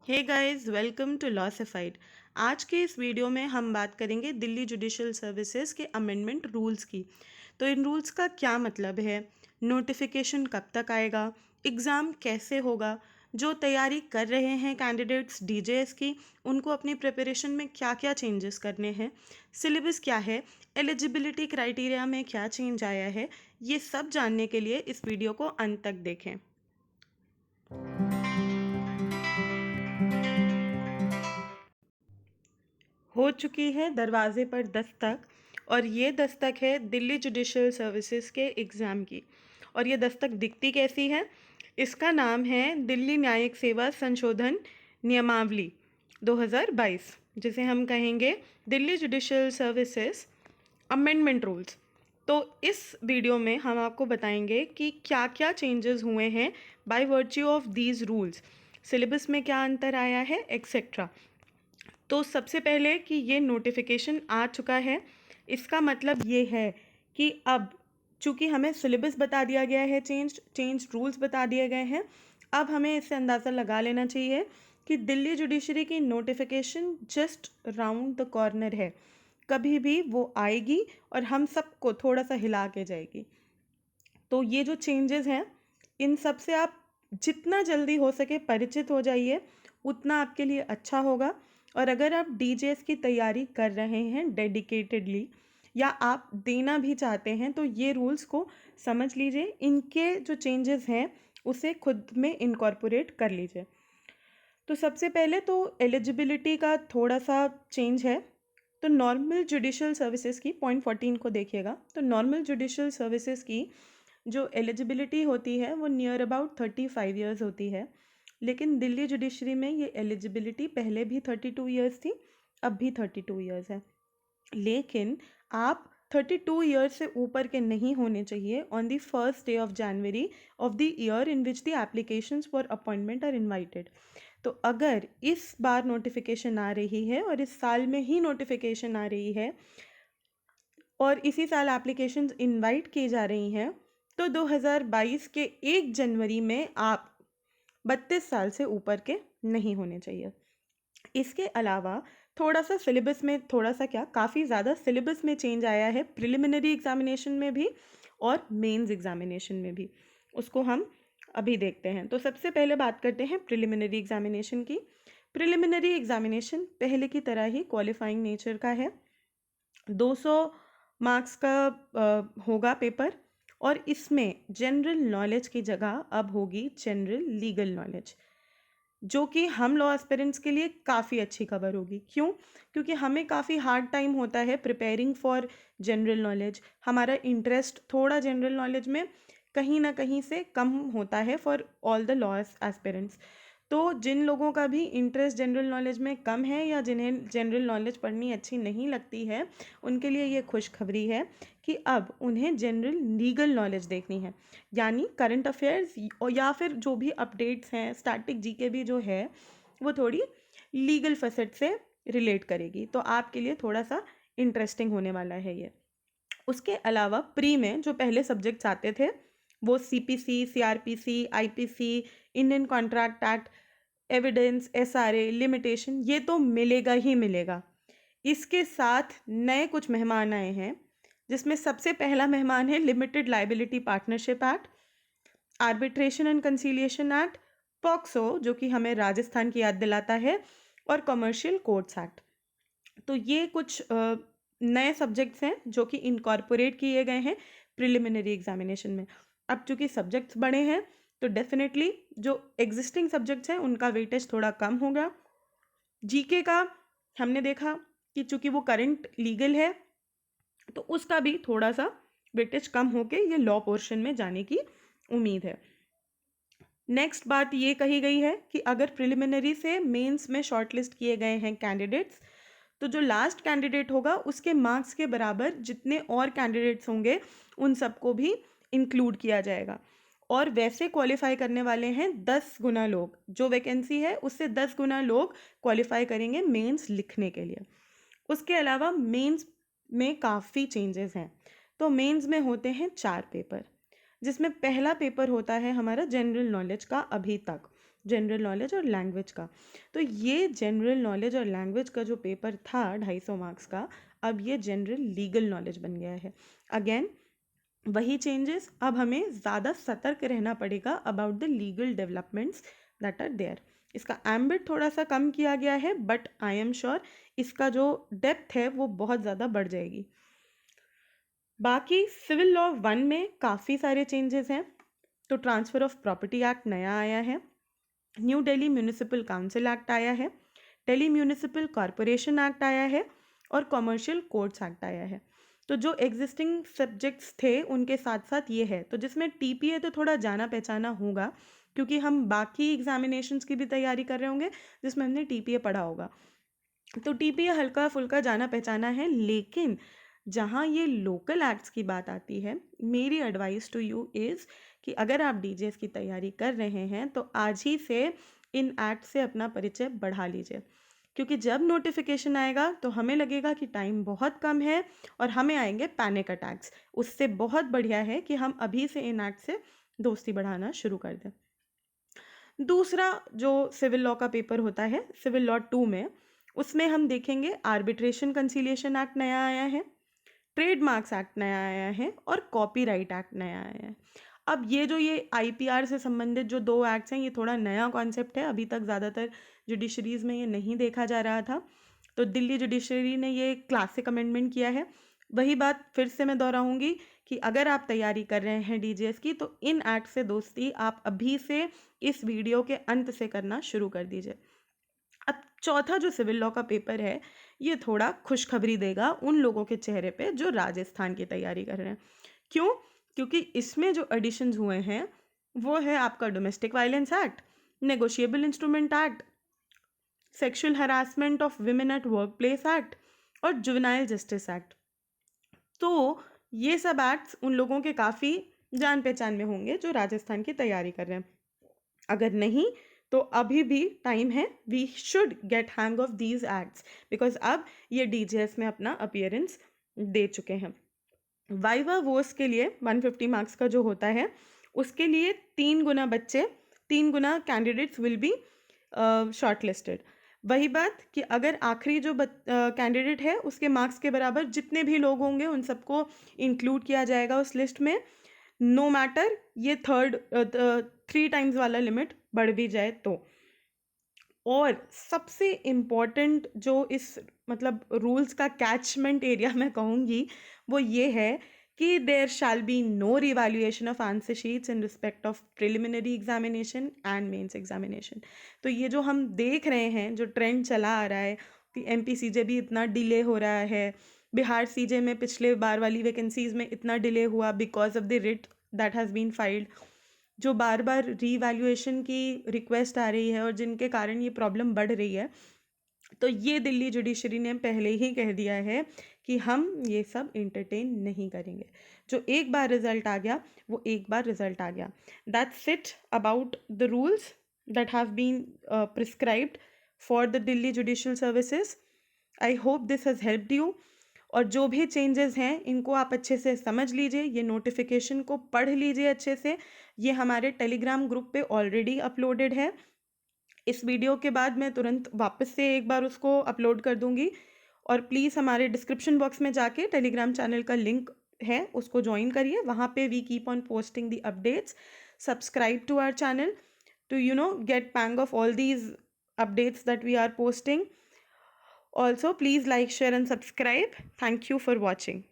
Hey guys, welcome to lawsified. आज के इस वीडियो में हम बात करेंगे दिल्ली जुडिशल सर्विसेज के अमेंडमेंट रूल्स की। तो इन रूल्स का क्या मतलब है, नोटिफिकेशन कब तक आएगा, एग्ज़ाम कैसे होगा, जो तैयारी कर रहे हैं कैंडिडेट्स डीजेएस की उनको अपनी प्रिपरेशन में क्या क्या चेंजेस करने हैं, सिलेबस क्या है, एलिजिबिलिटी क्राइटेरिया में क्या चेंज आया है, ये सब जानने के लिए इस वीडियो को अंत तक देखें। हो चुकी है दरवाजे पर दस्तक, और ये दस्तक है दिल्ली जुडिशल सर्विसेज के एग्ज़ाम की। और ये दस्तक दिखती कैसी है? इसका नाम है दिल्ली न्यायिक सेवा संशोधन नियमावली 2022, जिसे हम कहेंगे Delhi judicial services amendment rules. तो इस वीडियो में हम आपको बताएंगे कि क्या क्या चेंजेस हुए हैं by virtue of these rules, syllabus में क्या अंतर आया है, एक्सेट्रा। तो सबसे पहले कि ये नोटिफिकेशन आ चुका है, इसका मतलब ये है कि अब चूँकि हमें सिलेबस बता दिया गया है, चेंज रूल्स बता दिए गए हैं, अब हमें इससे अंदाज़ा लगा लेना चाहिए कि दिल्ली जुडिशरी की notification just round the corner है। कभी भी वो आएगी और हम सबको थोड़ा सा हिला के जाएगी। तो ये जो चेंजेस हैं, इन सब से आप जितना जल्दी हो सके परिचित हो जाइए, उतना आपके लिए अच्छा होगा। और अगर आप डीजेएस की तैयारी कर रहे हैं डेडिकेटेडली, या आप देना भी चाहते हैं, तो ये रूल्स को समझ लीजिए, इनके जो चेंजेस हैं उसे खुद में इनकॉर्पोरेट कर लीजिए। तो सबसे पहले तो एलिजिबिलिटी का थोड़ा सा चेंज है। तो नॉर्मल जुडिशल सर्विसेज की पॉइंट 14 को देखिएगा। तो नॉर्मल जुडिशल सर्विसेज की जो एलिजिबिलिटी होती है वो नियर अबाउट 35 ईयर्स होती है। लेकिन दिल्ली जुडिशरी में ये एलिजिबिलिटी पहले भी 32 ईयर्स थी, अब भी 32 ईयर्स है। लेकिन आप 32 ईयर्स से ऊपर के नहीं होने चाहिए on the first day of January of the year in which the applications for appointment are invited. तो अगर इस बार नोटिफिकेशन आ रही है और इस साल में ही नोटिफिकेशन आ रही है और इसी साल एप्लीकेशंस इनवाइट की जा रही हैं, तो 2022 के 1 जनवरी में आप 32 साल से ऊपर के नहीं होने चाहिए। इसके अलावा थोड़ा सा सिलेबस में, थोड़ा सा क्या, काफ़ी ज़्यादा सिलेबस में चेंज आया है, प्रिलिमिनरी एग्जामिनेशन में भी और मेंस एग्जामिनेशन में भी। उसको हम अभी देखते हैं। तो सबसे पहले बात करते हैं प्रिलिमिनरी एग्जामिनेशन की। प्रिलिमिनरी एग्जामिनेशन पहले की तरह ही क्वालिफाइंग नेचर का है। 200 मार्क्स का होगा पेपर, और इसमें जनरल नॉलेज की जगह अब होगी जनरल लीगल नॉलेज, जो कि हम लॉ एस्पिरेंट्स के लिए काफ़ी अच्छी खबर होगी। क्यों? क्योंकि हमें काफ़ी हार्ड टाइम होता है प्रिपेयरिंग फॉर जनरल नॉलेज। हमारा इंटरेस्ट थोड़ा जनरल नॉलेज में कहीं ना कहीं से कम होता है for all the law aspirants. तो जिन लोगों का भी इंटरेस्ट जनरल नॉलेज में कम है, या जिन्हें जनरल नॉलेज पढ़नी अच्छी नहीं लगती है, उनके लिए ये खुशखबरी है कि अब उन्हें जनरल लीगल नॉलेज देखनी है। यानी करंट अफेयर्स या फिर जो भी अपडेट्स हैं, स्टैटिक जीके भी जो है, वो थोड़ी लीगल फैसेट से रिलेट करेगी। तो आपके लिए थोड़ा सा इंटरेस्टिंग होने वाला है ये। उसके अलावा प्री में जो पहले सब्जेक्ट्स आते थे, वो CPC, CrPC, IPC, Indian contract act, evidence, SRA, limitation, ये तो मिलेगा ही मिलेगा। इसके साथ नए कुछ मेहमान आए हैं, जिसमें सबसे पहला मेहमान है limited liability partnership act, arbitration and conciliation act, POCSO जो कि हमें राजस्थान की याद दिलाता है, और कमर्शियल कोर्ट्स एक्ट। तो ये कुछ नए सब्जेक्ट्स हैं जो कि इनकॉर्पोरेट किए गए हैं प्रिलिमिनरी एग्जामिनेशन में। अब चूंकि सब्जेक्ट्स बड़े हैं, तो डेफिनेटली जो एग्जिस्टिंग सब्जेक्ट्स हैं उनका वेटेज थोड़ा कम होगा। जीके का हमने देखा कि चूंकि वो करंट लीगल है, तो उसका भी थोड़ा सा वेटेज कम होके ये लॉ पोर्शन में जाने की उम्मीद है। नेक्स्ट बात ये कही गई है कि अगर प्रिलिमिनरी से मेंस में शॉर्टलिस्ट किए गए हैं कैंडिडेट्स, तो जो लास्ट कैंडिडेट होगा उसके मार्क्स के बराबर जितने और कैंडिडेट्स होंगे उन सबको भी इंक्लूड किया जाएगा। और वैसे क्वालिफाई करने वाले हैं 10 गुना लोग, जो वैकेंसी है उससे 10 गुना लोग क्वालिफाई करेंगे मेंस लिखने के लिए। उसके अलावा मेंस में काफ़ी चेंजेस हैं। तो मेंस में होते हैं 4 पेपर, जिसमें पहला पेपर होता है हमारा जनरल नॉलेज का अभी तक, जनरल नॉलेज और लैंग्वेज का। तो ये जनरल नॉलेज और लैंग्वेज का जो पेपर था 250 मार्क्स का, अब ये जनरल लीगल नॉलेज बन गया है। अगेन वही चेंजेस, अब हमें ज़्यादा सतर्क रहना पड़ेगा about the legal developments that are there. इसका एम्बिट थोड़ा सा कम किया गया है, बट आई एम श्योर इसका जो डेप्थ है वो बहुत ज़्यादा बढ़ जाएगी। बाकी सिविल लॉ 1 में काफ़ी सारे चेंजेस हैं। तो ट्रांसफ़र ऑफ प्रॉपर्टी एक्ट नया आया है, new Delhi municipal council act आया है, दिल्ली म्यूनिसिपल कॉरपोरेशन एक्ट आया है और कॉमर्शियल कोर्ट्स एक्ट आया है। तो जो एग्जिस्टिंग सब्जेक्ट्स थे उनके साथ साथ ये है, तो जिसमें टीपीए तो थोड़ा जाना पहचाना होगा क्योंकि हम बाकी एग्जामिनेशंस की भी तैयारी कर रहे होंगे जिसमें हमने टीपीए पढ़ा होगा। तो टीपीए हल्का फुल्का जाना पहचाना है, लेकिन जहाँ ये लोकल एक्ट्स की बात आती है, मेरी एडवाइस टू यू इज़ कि अगर आप डीजीएस की तैयारी कर रहे हैं तो आज ही से इन एक्ट से अपना परिचय बढ़ा लीजिए, क्योंकि जब नोटिफिकेशन आएगा तो हमें लगेगा कि टाइम बहुत कम है और हमें आएंगे पैनिक अटैक्स। उससे बहुत बढ़िया है कि हम अभी से इन एक्ट से दोस्ती बढ़ाना शुरू कर दें। दूसरा जो सिविल लॉ का पेपर होता है सिविल लॉ 2 में, उसमें हम देखेंगे आर्बिट्रेशन कंसीलिएशन एक्ट नया आया है, ट्रेडमार्क्स एक्ट नया आया है और कॉपीराइट एक्ट नया आया है। अब ये आईपीआर से संबंधित जो 2 एक्ट्स हैं, ये थोड़ा नया कॉन्सेप्ट है, अभी तक ज़्यादातर जुडिशरीज में ये नहीं देखा जा रहा था। तो दिल्ली जुडिशरी ने ये क्लासिक अमेंडमेंट किया है। वही बात फिर से मैं दोहराऊंगी कि अगर आप तैयारी कर रहे हैं डीजीएस की, तो इन एक्ट से दोस्ती आप अभी से इस वीडियो के अंत से करना शुरू कर दीजिए। अब चौथा जो सिविल लॉ का पेपर है, ये थोड़ा खुशखबरी देगा उन लोगों के चेहरे पे जो राजस्थान की तैयारी कर रहे हैं। क्यों? क्योंकि इसमें जो एडिशंस हुए हैं वो है आपका domestic violence act, negotiable instrument act, sexual harassment of women at work place act और जुवेनाइल जस्टिस एक्ट। तो ये सब एक्ट्स उन लोगों के काफ़ी जान पहचान में होंगे जो राजस्थान की तैयारी कर रहे हैं। अगर नहीं तो अभी भी टाइम है, we should get hang of these acts, because अब ये डीजीएस में अपना अपीयरेंस दे चुके हैं। वाइवा वोस के लिए 150 मार्क्स का जो होता है, उसके लिए 3 गुना बच्चे, 3 गुना candidates will be shortlisted. वही बात कि अगर आखिरी जो कैंडिडेट है उसके मार्क्स के बराबर जितने भी लोग होंगे उन सबको इंक्लूड किया जाएगा उस लिस्ट में, नो मैटर ये 3 टाइम्स वाला लिमिट बढ़ भी जाए तो। और सबसे इम्पॉर्टेंट जो इस मतलब रूल्स का कैचमेंट एरिया मैं कहूँगी वो ये है कि there shall be no revaluation of answer sheets in respect of preliminary examination and mains examination. तो ये जो हम देख रहे हैं, जो ट्रेंड चला आ रहा है कि एमपी सीजे भी इतना डिले हो रहा है, बिहार सीजे में पिछले बार वाली वैकेंसीज में इतना डिले हुआ because of the writ that has been filed, जो बार बार रीवैल्यूएशन की रिक्वेस्ट आ रही है और जिनके कारण ये प्रॉब्लम बढ़ रही है। तो ये दिल्ली जुडिशरी ने पहले ही कह दिया है कि हम ये सब एंटरटेन नहीं करेंगे। जो एक बार रिजल्ट आ गया वो एक बार रिजल्ट आ गया। That's it about the rules that have been prescribed for the Delhi judicial services. I hope this has helped you. और जो भी चेंजेस हैं इनको आप अच्छे से समझ लीजिए, ये नोटिफिकेशन को पढ़ लीजिए अच्छे से। ये हमारे टेलीग्राम ग्रुप पे ऑलरेडी अपलोडेड है। इस वीडियो के बाद मैं तुरंत वापस से एक बार उसको अपलोड कर दूंगी। और प्लीज़ हमारे डिस्क्रिप्शन बॉक्स में जाके टेलीग्राम चैनल का लिंक है उसको ज्वाइन करिए, वहाँ पे we keep on posting the updates. Subscribe to our channel to get pang of all these updates that we are posting. Also, please like, share and subscribe. Thank you for watching.